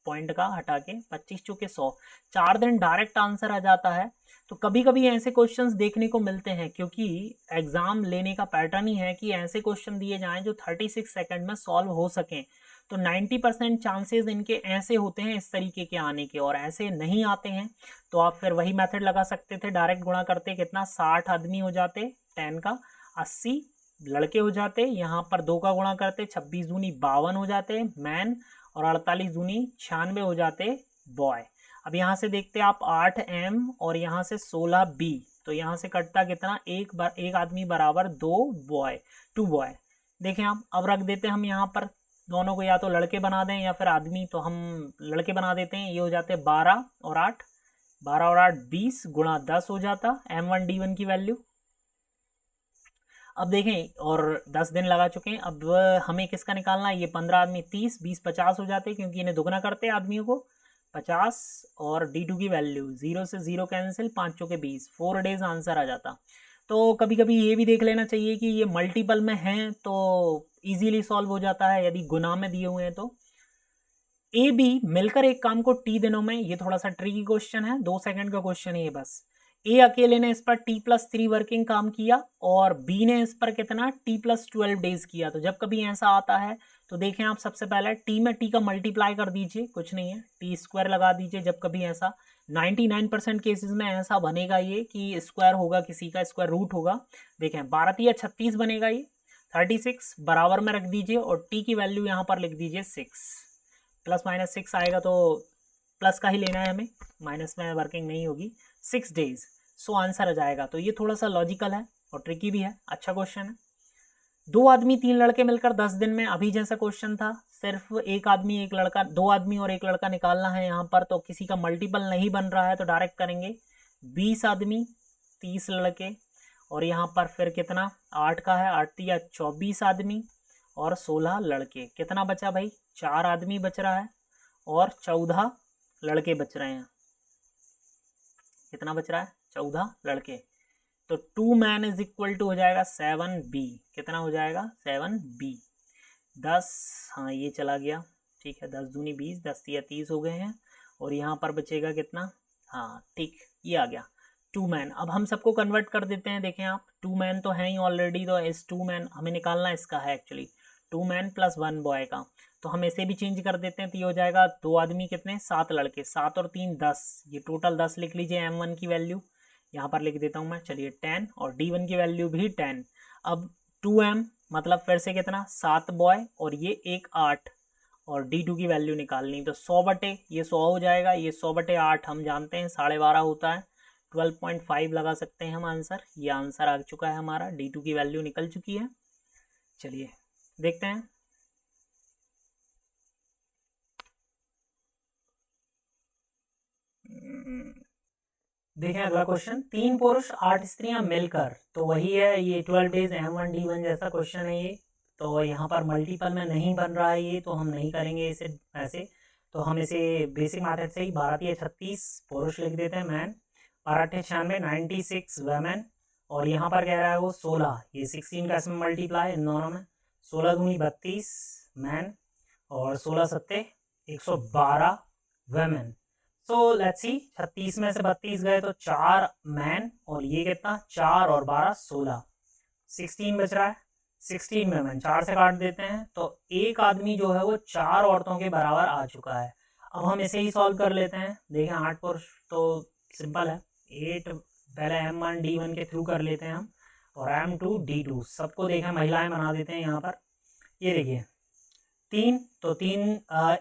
पॉइंट का हटा के 25 चौके 100, 4 दिन डायरेक्ट आंसर आ जाता है। तो कभी कभी ऐसे क्वेश्चंस देखने को मिलते हैं, क्योंकि एग्जाम लेने का पैटर्न ही है कि ऐसे क्वेश्चन दिए जाएं जो 36 सेकंड में सॉल्व हो सकें। तो 90% चांसेस इनके ऐसे होते हैं इस तरीके के आने के, और ऐसे नहीं आते हैं तो आप फिर वही मेथड लगा सकते थे, डायरेक्ट गुणा करते, कितना 60 आदमी हो जाते 10 का, 80 लड़के हो जाते, यहाँ पर 2 का गुणा करते, 26 दूनी 52 हो जाते मैन, और 48 दूनी 96 हो जाते बॉय। अब यहाँ से देखते आप 8M और यहाँ से 16B, तो यहाँ से कटता कितना, एक आदमी बराबर 2 बॉय। देखें आप, अब रख देते हैं हम यहाँ पर दोनों को, या तो लड़के बना दें या फिर आदमी, तो हम लड़के बना देते हैं। ये हो जाते 12 और 8 20 गुणा 10 हो जाता M1 D1 की वैल्यू। अब देखें, और 10 दिन लगा चुके हैं, अब हमें किसका निकालना है, ये 15 आदमी 30 20 50 हो जाते, क्योंकि इन्हें दुगना करते हैं आदमियों को 50, और D2 की वैल्यू 0 से 0 कैंसिल, 5 चौके 20, 4 डेज आंसर आ जाता। तो कभी कभी ये भी देख लेना चाहिए कि ये मल्टीपल में हैं तो इजीली सॉल्व हो जाता है, यदि गुना में दिए हुए हैं तो। ए बी मिलकर एक काम को टी दिनों में, ये थोड़ा सा ट्रिकी क्वेश्चन है, 2 सेकंड का क्वेश्चन है ये बस। ए अकेले ने इस पर T+3 वर्किंग काम किया और बी ने इस पर कितना T+12 डेज किया। तो जब कभी ऐसा आता है तो देखें आप, सबसे पहले टी में टी का मल्टीप्लाई कर दीजिए, कुछ नहीं है, टी स्क्वायर लगा दीजिए। जब कभी ऐसा 99% केसेस में ऐसा बनेगा ये कि स्क्वायर होगा, किसी का स्क्वायर रूट होगा। देखें 12 या 36 बनेगा ये, 36 बराबर में रख दीजिए और टी की वैल्यू यहाँ पर लिख दीजिए 6, +-6 आएगा तो प्लस का ही लेना है हमें, माइनस में वर्किंग नहीं होगी। 6 डेज, सो आंसर आ जाएगा। तो ये थोड़ा सा लॉजिकल है और ट्रिकी भी है, अच्छा क्वेश्चन है। 2 आदमी 3 लड़के मिलकर 10 दिन में, अभी जैसा क्वेश्चन था, सिर्फ एक आदमी एक लड़का, 2 आदमी और एक लड़का निकालना है यहाँ पर, तो किसी का मल्टीपल नहीं बन रहा है तो डायरेक्ट करेंगे। 20 आदमी 30 लड़के, और यहाँ पर फिर कितना 8 का है, 8 या 24 आदमी और 16 लड़के, कितना बचा भाई, 4 आदमी बच रहा है और 14 लड़के बच रहे हैं। कितना बच रहा है, 14 लड़के। तो 2 मैन इज इक्वल टू हो जाएगा 7B, कितना हो जाएगा 7B। 10, हाँ ये चला गया, ठीक है, 10 दूनी 20, 10 या 30 हो गए हैं, और यहाँ पर बचेगा कितना, हाँ ठीक, ये आ गया 2 मैन। अब हम सबको कन्वर्ट कर देते हैं, देखें आप 2 मैन तो हैं ही ऑलरेडी, तो इस 2 मैन हमें निकालना इसका है एक्चुअली, 2 मैन प्लस 1 बॉय का, तो हम इसे भी चेंज कर देते हैं। तो ये हो जाएगा 2 आदमी कितने, 7 लड़के, 7 और 3 10, ये टोटल 10 लिख लीजिए। M1 की वैल्यू यहाँ पर लिख देता हूँ मैं, चलिए 10, और D1 की वैल्यू भी 10। अब 2M मतलब फिर से कितना, 7 बॉय और ये एक 8, और D2 की वैल्यू निकालनी, तो 100 बटे ये 100 हो जाएगा, ये 100 बटे 8 हम जानते हैं 12.5 होता है, 12.5 लगा सकते हैं हम आंसर। ये आंसर आ चुका है हमारा, D2 की वैल्यू निकल चुकी है। चलिए देखते हैं। देखें अगला क्वेश्चन, 3 पुरुष 8 स्त्रियां मिलकर, तो वही है ये 12 डेज M1 D1 जैसा क्वेश्चन है ये। तो यहाँ पर मल्टीपल में नहीं बन रहा है ये, तो हम नहीं करेंगे इसे ऐसे, तो हम इसे बेसिक मैथड से ही 12 36 पुरुष लिख देते हैं मैन, 12 96 96 वेमेन, और यहाँ पर कह रहा है वो 16, ये 16 का इसमें मल्टीप्लाई इन दोनों में, 16 दूनी 32 मैन और 16 सत्ते 112 वेमेन। सो लेट्स सी, 36 में से 32 गए तो 4 मैन, और ये कितना 4 और 12 16, 16 बच रहा है। 16 में मैन 4 से काट देते हैं तो एक आदमी जो है वो 4 औरतों के बराबर आ चुका है। अब हम इसे ही सॉल्व कर लेते हैं। देखें 8 पुरुष तो सिंपल है, 8 पहले M1 D1 के थ्रू कर लेते हैं हम, और M2 D2 सबको देखें महिलाएं बना देते हैं यहाँ पर। ये देखिए 3, तो 3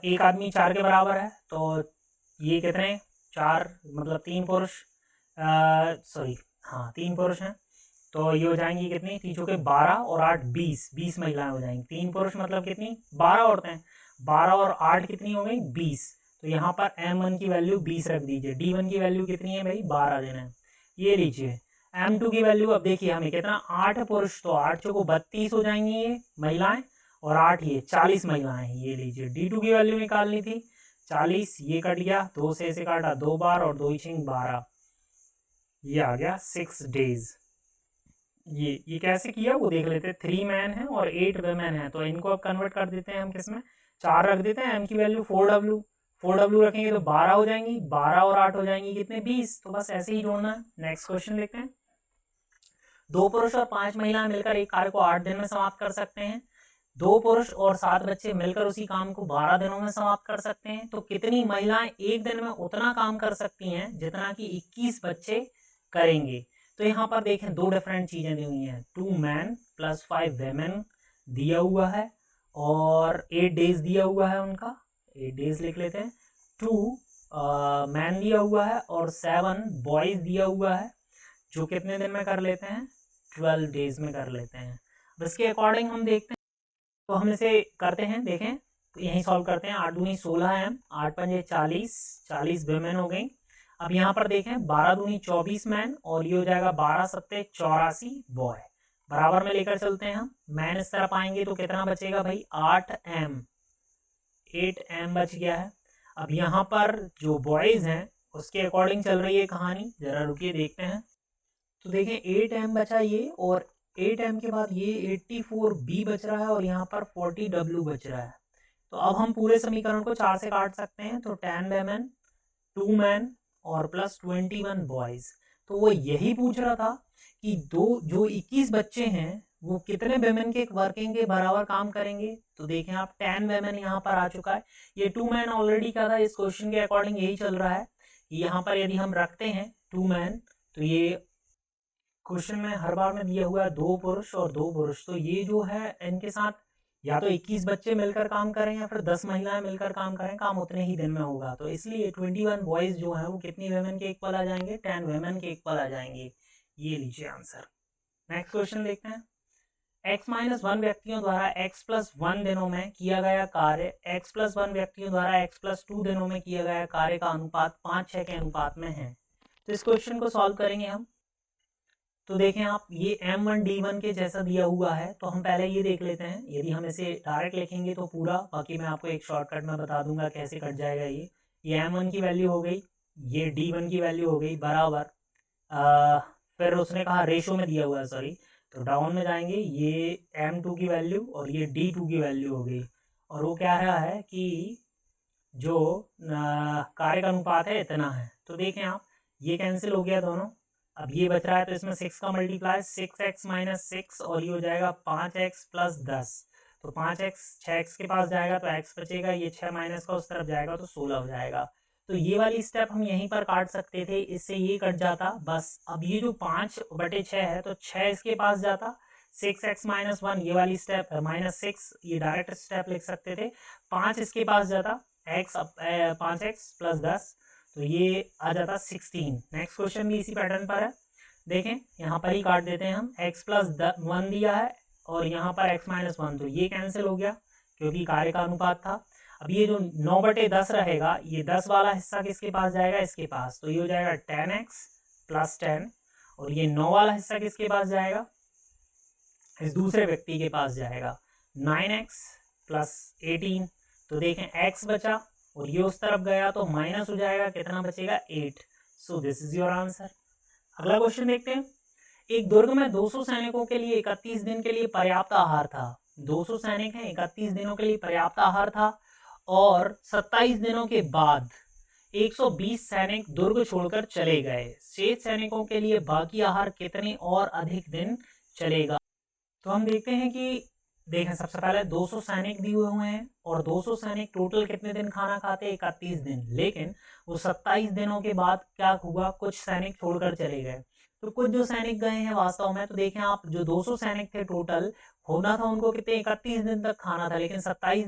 एक आदमी 4 के बराबर है, तो ये कितने 4 मतलब 3 पुरुष, सॉरी हाँ 3 पुरुष हैं, तो ये हो जाएंगी कितनी 3 चौके 12 और 8 20 महिलाएं हो जाएंगी। 3 पुरुष मतलब कितनी 12 औरतें, 12 और 8 कितनी हो गई 20। तो यहाँ पर M1 की वैल्यू 20 रख दीजिए। D1 की वैल्यू कितनी है भाई 12 देना है। ये लीजिए M2 की वैल्यू, अब देखिए हमें कितना 8 पुरुष, तो 8 चौको 32 हो जाएंगी ये महिलाएं, और 8 ये 40 महिलाएं। ये लीजिए D2 की वैल्यू निकालनी थी 40, ये कट गया 2 से इसे काटा 2 बार और 2 5 12, ये आ गया 6 डेज। ये कैसे किया वो देख लेते हैं। 3 मैन है और 8 वेमेन है, तो इनको अब कन्वर्ट कर देते हैं हम किस में, 4 रख देते हैं। M की वैल्यू 4W, 4W रखेंगे तो 12 हो जाएंगी, 12 और 8 हो जाएंगी कितने 20। तो बस ऐसे ही जोड़ना है। नेक्स्ट क्वेश्चन देखते हैं। 2 पुरुष और 5 महिलाएं मिलकर एक कार्य को 8 दिन में समाप्त कर सकते हैं। 2 पुरुष और 7 बच्चे मिलकर उसी काम को 12 दिनों में समाप्त कर सकते हैं। तो कितनी महिलाएं एक दिन में उतना काम कर सकती हैं जितना कि 21 बच्चे करेंगे। तो यहाँ पर देखें 2 डिफरेंट चीजें दी हुई हैं, 2 मैन प्लस 5 वेमेन दिया हुआ है, और 8 डेज दिया हुआ है उनका, 8 डेज लिख लेते हैं। 2 मैन दिया हुआ है और 7 बॉयज दिया हुआ है, जो कितने दिन में कर लेते हैं 12 डेज में कर लेते हैं। इसके अकॉर्डिंग हम देखते हैं, तो हम इसे करते हैं। देखें तो यहीं सॉल्व करते हैं। 8 दूनी 16 M, 8 पंजे 40, 40 वेमेन हो गई। अब यहाँ पर देखें 12 दूनी 24 मैन, और ये हो जाएगा 12 सत्ते 84 बॉय। बराबर में लेकर चलते हैं हम, मैन इस तरफ आएंगे तो कितना बचेगा भाई 8 M बच गया है। अब यहाँ पर जो बॉयज हैं उसके अकॉर्डिंग चल रही है कहानी, जरा रुकिए देखते हैं। तो देखें 8 M बचा ये, और 8 M के बाद ये 84 B बच रहा है, और यहाँ पर 40 W बच रहा है। तो अब हम पूरे समीकरण को 4 से काट सकते हैं। तो 10 वेमेन 2 मैन और प्लस 21 बॉयज। तो वो यही पूछ रहा था कि जो 21 बच्चे हैं वो कितने वेमेन के वर्किंग के बराबर काम करेंगे। तो देखें आप 10 वेमेन यहाँ पर आ चुका है, ये 2 मैन ऑलरेडी का था। इस क्वेश्चन के अकॉर्डिंग यही चल रहा है। यहाँ पर यदि हम रखते हैं 2 मैन, तो ये क्वेश्चन में हर बार में दिया हुआ है 2 पुरुष और 2 पुरुष, तो ये जो है इनके साथ या तो 21 बच्चे मिलकर काम करें या फिर 10 महिलाएं मिलकर काम करें, काम उतने ही दिन में होगा। तो इसलिए 21 बॉयज जो है वो कितनी वेमेन के इक्वल आ जाएंगे 10 वेमेन के इक्वल आ जाएंगे। ये लीजिए आंसर। नेक्स्ट क्वेश्चन देखते हैं। x-1 व्यक्तियों द्वारा x+1 दिनों में किया गया कार्य x+1 व्यक्तियों द्वारा x+2 दिनों में किया गया कार्य का अनुपात 5:6 के अनुपात में है। तो इस क्वेश्चन को सॉल्व करेंगे हम। तो देखें आप, ये M1 D1 के जैसा दिया हुआ है, तो हम पहले ये देख लेते हैं। यदि हम इसे डायरेक्ट लिखेंगे तो पूरा, बाकी मैं आपको एक शॉर्टकट में बता दूंगा कैसे कट जाएगा। ये M1 की वैल्यू हो गई, ये D1 की वैल्यू हो गई बराबर, फिर उसने कहा रेशो में दिया हुआ है, सॉरी, तो डाउन में जाएंगे, ये M2 की वैल्यू और ये D2 की वैल्यू हो गई। और वो कह रहा है कि जो कार्य का अनुपात है इतना है। तो देखें आप, ये कैंसिल हो गया दोनों, अब ये बच रहा है, तो इसमें 6 का मल्टीप्लाई 6x - 6, और ये हो जाएगा 5x + 10। तो 5x 6x के पास जाएगा तो x बचेगा, ये 6 माइनस का उस तरफ जाएगा तो 16 हो जाएगा। तो ये वाली स्टेप हम यहीं पर काट सकते थे, इससे ये कट जाता बस। अब ये जो 5/6 है तो 6 इसके पास जाता, 6x - 1 ये वाली स्टेप -6 ये डायरेक्ट स्टेप लिख सकते थे, 5 इसके पास जाता, x 5x + 10, तो ये आ जाता 16। नेक्स्ट क्वेश्चन भी इसी पैटर्न पर है। देखें यहाँ पर ही काट देते हैं हम, x+1 दिया है और यहाँ पर x - 1, तो ये कैंसिल हो गया क्योंकि कार्य का अनुपात था। अब ये जो 9/10 रहेगा, ये 10 वाला हिस्सा किसके पास जाएगा, इसके पास, तो ये हो जाएगा 10x + 10, और ये 9 वाला हिस्सा किसके पास जाएगा, इस दूसरे व्यक्ति के पास जाएगा, 9x + 18। तो देखें x बचा और ये उस तरफ गया तो माइनस हो जाएगा, कितना बचेगा 8। So this is your answer. अगला क्वेश्चन देखते हैं। एक दुर्ग में 200 सैनिकों के लिए 31 दिन के लिए पर्याप्त आहार था। 200 सैनिक हैं, 31 दिनों के लिए पर्याप्त आहार था, और 27 दिनों के बाद 120 सैनिक दुर्ग छोड़कर चले गए। शेष सैनिकों के लिए बाकी आहार कितने और अधिक दिन चलेगा? तो हम देखते हैं कि देखें, सबसे पहले 200 सैनिक दिए हुए हैं और 200 सैनिक टोटल कितने दिन खाना खाते हैं? 31 दिन। लेकिन वो 27 दिनों के बाद क्या हुआ? कुछ सैनिक छोड़कर चले गए। तो कुछ जो सैनिक गए हैं वास्तव में, तो देखें आप, जो 200 सैनिक थे टोटल, होना था उनको कितने? 31 दिन तक खाना था, लेकिन 27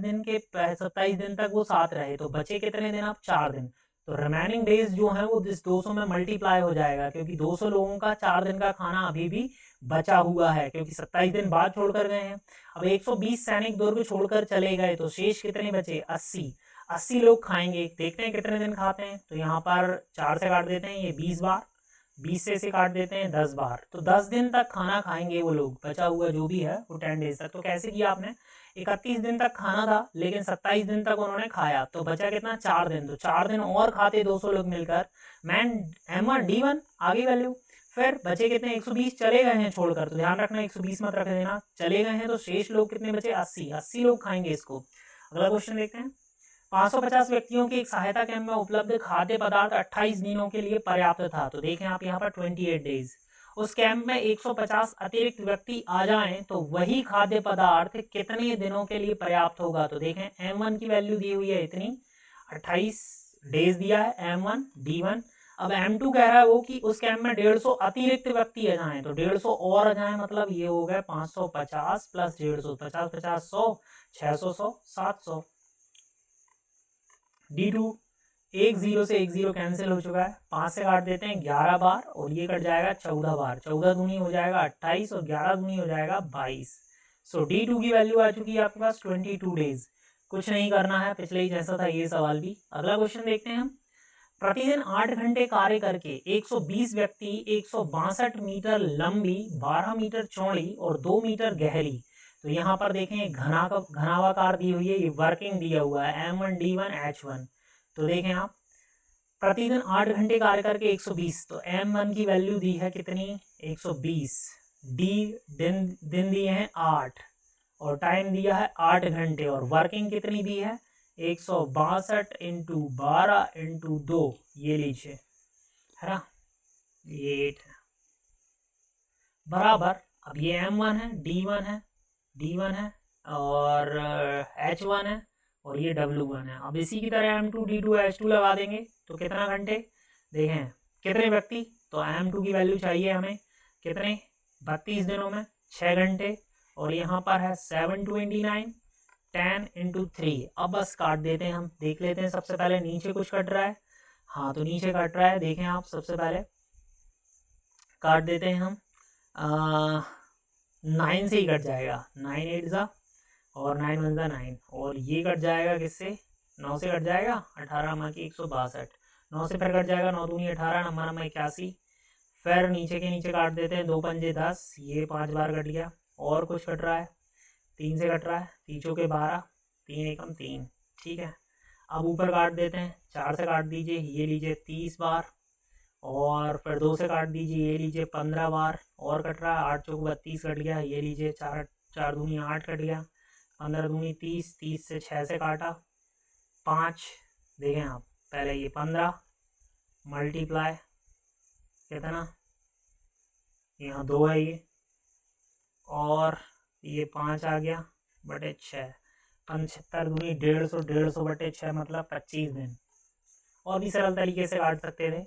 दिन तक वो साथ रहे, तो बचे कितने दिन? आप 4 दिन। तो रिमेनिंग डेज जो है वो इस 200 में मल्टीप्लाई हो जाएगा, क्योंकि 200 लोगों का 4 दिन का खाना अभी भी बचा हुआ है, क्योंकि 27 दिन बाद छोड़कर गए हैं। अब 120 सैनिक दुर्ग छोड़कर चले गए, तो शेष कितने बचे? 80 लोग खाएंगे। देखते हैं कितने दिन खाते हैं। तो यहाँ पर 4 से काट देते हैं, ये 20 बार, 20 से काट देते हैं 10 बार, तो 10 दिन तक खाना खाएंगे वो लोग, बचा हुआ जो भी है वो 10 डेज तक। तो कैसे किया आपने? 31 दिन तक खाना था, लेकिन 27 दिन तक उन्होंने खाया, तो बचा कितना? 4 दिन। तो 4 दिन और खाते 200 लोग मिलकर, मैन M1 D1 आगे वैल्यू। फिर बचे कितने? 120 चले गए हैं छोड़कर, तो ध्यान रखना 120 मत रख देना, चले गए हैं, तो शेष लोग कितने बचे? 80 लोग खाएंगे इसको। अगला क्वेश्चन देखते हैं। 550 व्यक्तियों के एक सहायता कैंप में उपलब्ध खाद्य पदार्थ 28 दिनों के लिए पर्याप्त था। तो देखें आप यहाँ पर 28 डेज। उस कैंप में 150 अतिरिक्त व्यक्ति आ जाएं तो वही खाद्य पदार्थ कितने दिनों के लिए पर्याप्त होगा? तो देखें M1 की वैल्यू दी हुई है इतनी, 28 डेज दिया है M1 D1। अब M2 कह रहा है वो कि उस कैंप में 150 अतिरिक्त व्यक्ति आ जाएं, तो 150 और आ जाएं, मतलब ये हो गए 550 प्लस 150, 50 50 100, 600 100 700। D2 एक 0 से 1 0 कैंसिल हो चुका है, 5 से काट देते हैं 11 बार, और ये कट जाएगा 14 बार, 14 दूनी हो जाएगा 28 और 11 दूनी हो जाएगा 22। सो D2 की वैल्यू आ चुकी है आपके पास 22 डेज। कुछ नहीं करना है, पिछले ही जैसा था ये सवाल भी। अगला क्वेश्चन देखते हैं हम। प्रतिदिन 8 घंटे कार्य करके 120 व्यक्ति 162 मीटर लंबी, 12 मीटर चौड़ी और 2 मीटर गहरी, तो यहाँ पर देखें घनावाकार दी हुई है, ये वर्किंग दिया हुआ है M1 D1 H1। तो देखें आप, प्रतिदिन 8 घंटे कार्य करके 120, तो M1 की वैल्यू दी है कितनी? 120। दिन दिए हैं 8 और टाइम दिया है 8 घंटे, और वर्किंग कितनी दी है? 162 इंटू 12 इंटू 2, ये लीजिए, है ना, ये 8 है बराबर। अब ये M1 है, D1 है और H1 है, और ये W1 है। अब इसी की तरह M2 D2 H2 लगा देंगे, तो कितना घंटे? देखें कितने व्यक्ति, तो M2 की वैल्यू चाहिए हमें कितने? 32 दिनों में 6 घंटे, और यहाँ पर है 729, 10 इंटू 3। अब बस काट देते हैं, हम देख लेते हैं। सबसे पहले नीचे कुछ कट रहा है, हाँ तो नीचे कट रहा है, देखें आप, सबसे पहले काट देते हैं हम, 9 से ही कट जाएगा, 9 8 ज़ा और 9 1 ज़ा 9, और ये कट जाएगा किससे? 9 से कट जाएगा, 18 माँ की 162, 9 से फिर कट जाएगा, 9 दूनी 18, नंबर नंबर 81। फिर नीचे के नीचे काट देते हैं, 2 पंजे 10, ये 5 बार कट गया। और कुछ कट रहा है, 3 से कट रहा है, 3 चौके 12, 3 एकम 3, ठीक है। अब ऊपर काट देते हैं, 4 से काट दीजिए, ये लीजिए 30 बार, और फिर 2 से काट दीजिए, ये लीजिए 15 बार। और कट रहा है, 8 चौक 32 कट गया, ये लीजिए 4 दूनी 8 कट गया, 15 दूनी 30, 30 से 6 से काटा 5, देखें आप, पहले ये 15 मल्टीप्लाई कितना, यहाँ 2 है ये, और ये 5 आ गया बटे 6, 75 दूनी 150, 150 बटे 6 मतलब 25 दिन। और भी सरल तरीके से काट सकते थे,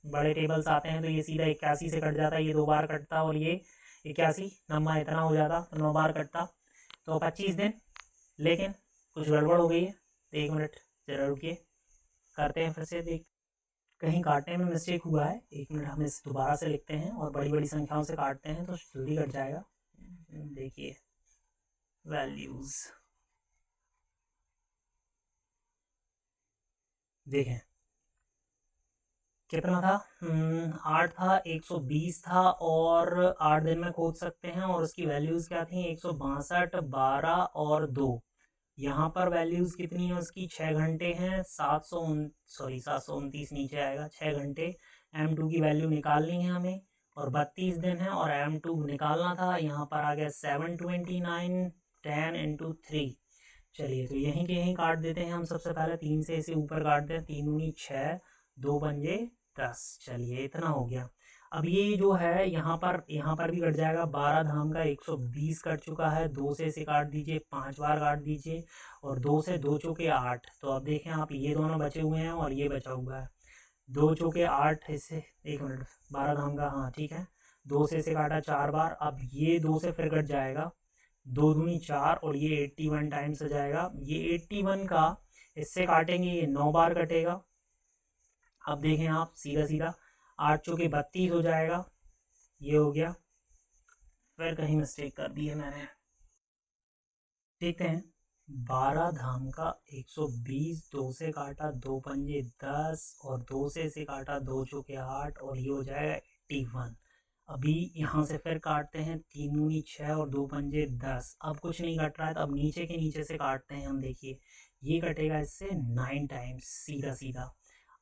बड़े टेबल्स आते हैं, तो ये सीधा 81 से कट जाता, ये 2 बार कटता, और ये 81 नंबर इतना हो जाता, तो 9 बार कटता, तो 25 दिन। लेकिन कुछ गड़बड़ हो गई है, तो 1 मिनट जरा रुकिए, करते हैं फिर से, देख कहीं काटने में मिस्टेक हुआ है, 1 मिनट हम इस दोबारा से लिखते हैं, और बड़ी बड़ी संख्याओं से काटते हैं तो जल्दी कट जाएगा। देखिए वैल्यूज, देखें कितना था, 8 था, 120 था, और 8 दिन में खोज सकते हैं, और उसकी वैल्यूज क्या थी? 162, 12 और 2। यहाँ पर वैल्यूज कितनी है उसकी? 6 घंटे हैं, 729 नीचे आएगा, 6 घंटे। M2 की वैल्यू निकालनी है हमें, और 32 दिन है, और M2 निकालना था, यहाँ पर आ गया 729, 10 इंटू 3, चलिए तो यहीं के यहीं काट देते हैं हम। सबसे पहले 3 से इसे ऊपर काट दें। 3 दूनी 6, 2 पंजे 10। चलिए इतना हो गया। अब ये जो है यहाँ पर भी कट जाएगा। 12 धाम का 120 कट चुका है। 2 से इसे काट दीजिए, 5 बार काट दीजिए, और 2 से 2 चौके 8। तो अब देखें आप, ये दोनों बचे हुए हैं और ये बचा हुआ है। 2 चौके 8 इससे, 1 मिनट, 12 धाम का, हाँ ठीक है। 2 से इसे काटा 4 बार। अब ये 2 से फिर कट जाएगा। 2 दूनी 4 और ये 81 टाइम्स हो जाएगा। ये 81 का इससे काटेंगे, ये 9 बार कटेगा। अब देखें आप, सीधा सीधा 8 चौके 32 हो जाएगा। ये हो गया। फिर कहीं मिस्टेक कर दी है मैंने, देखते हैं। 12 धाम का 120, 2 से काटा 2 पंजे 10, और 2 से इसे काटा 2 चौके 8, और ये हो जाएगा 81। अभी यहाँ से फिर काटते हैं। 3 दूनी 6 और 2 पंजे 10। अब कुछ नहीं कट रहा है, तो अब नीचे के नीचे से काटते हैं हम। देखिए ये कटेगा इससे 9 टाइम्स, सीधा सीधा।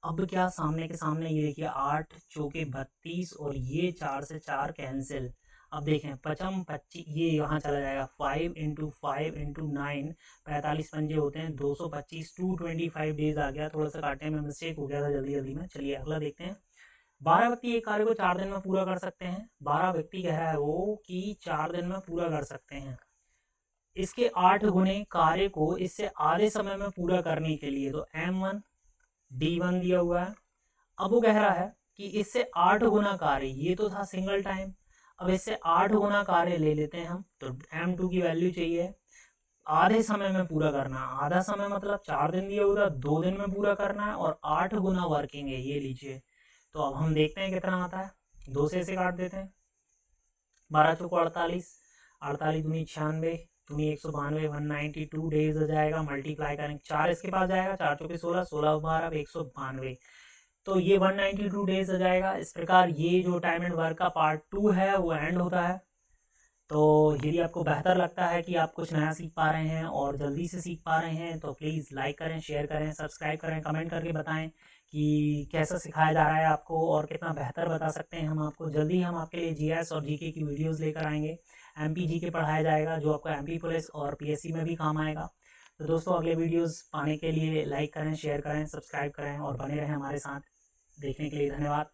अब क्या, सामने के सामने ये देखिए, 8 चौके 32, और ये 4 से 4 कैंसिल। अब देखें, 55 25, ये यहाँ चला जाएगा। 5 इंटू 5 इंटू 9, 45 पंजे होते हैं, 225, 225 डेज आ गया। थोड़ा सा काटने में मिस्टेक हो गया था जल्दी जल्दी में। चलिए अगला देखते हैं। 12 व्यक्ति एक कार्य को 4 दिन में पूरा कर सकते हैं। 12 व्यक्ति कह रहा है वो कि 4 दिन में पूरा कर सकते हैं। इसके 8 गुने कार्य को इससे आधे समय में पूरा करने के लिए, तो M1 D1 दिया हुआ है। अब वो कह रहा है कि इससे 8 गुना कार्य, ये तो था सिंगल टाइम, अब इससे 8 गुना कार्य ले लेते हैं हम। तो M2 की वैल्यू चाहिए, आधे समय में पूरा करना। आधा समय मतलब 4 दिन दिया हुआ, 2 दिन में पूरा करना है, और 8 गुना वर्किंग है, ये लीजिए। तो अब हम देखते हैं कितना आता है। 2 से इसे काट देते हैं। 12 चौको 48, 48 दूनी 96, दूनी 192, 192 डेज हो जाएगा। मल्टीप्लाई करेंगे, 4 इसके पास जाएगा, 4 चौके 16, 16 12, 192। तो ये 192 डेज हो जाएगा। इस प्रकार ये जो टाइम एंड वर्क का पार्ट 2 है वो एंड होता है। तो यदि आपको बेहतर लगता है कि आप कुछ नया सीख पा रहे हैं और जल्दी से सीख पा रहे हैं, तो प्लीज़ लाइक करें, शेयर करें, सब्सक्राइब करें, कमेंट करके बताएं कि कैसा सिखाया जा रहा है आपको और कितना बेहतर बता सकते हैं हम आपको। जल्दी हम आपके लिए जीएस और जीके की वीडियोस लेकर आएंगे। एमपी जीके पढ़ाया जाएगा, जो आपको एमपी पुलिस और पीएससी में भी काम आएगा। तो दोस्तों, अगले वीडियोज़ पाने के लिए लाइक करें, शेयर करें, सब्सक्राइब करें और बने रहें हमारे साथ। देखने के लिए धन्यवाद।